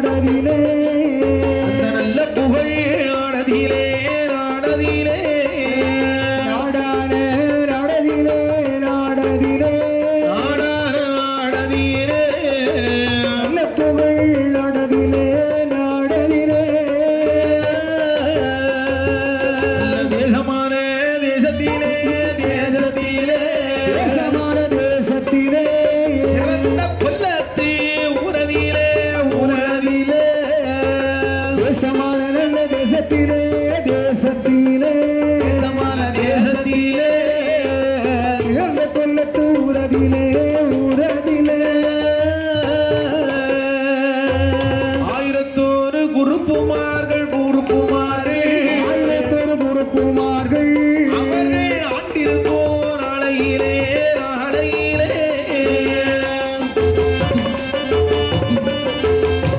நாடதிலே அந்த நல்ல புகழ் நாடதிலே நாடதிலே நாடான நாடதிலே நாடதிலே நாடான நாடதிலே நல்ல புகழ் நாடதிலே நாடதிலே தேசமான தேசத்திலே தேசத்திலே தேசமான தேசத்திலே சிறந்த புல்லத்து ஊரதிலே ஊரதிலே தேசமான நல்ல தேசத்திலே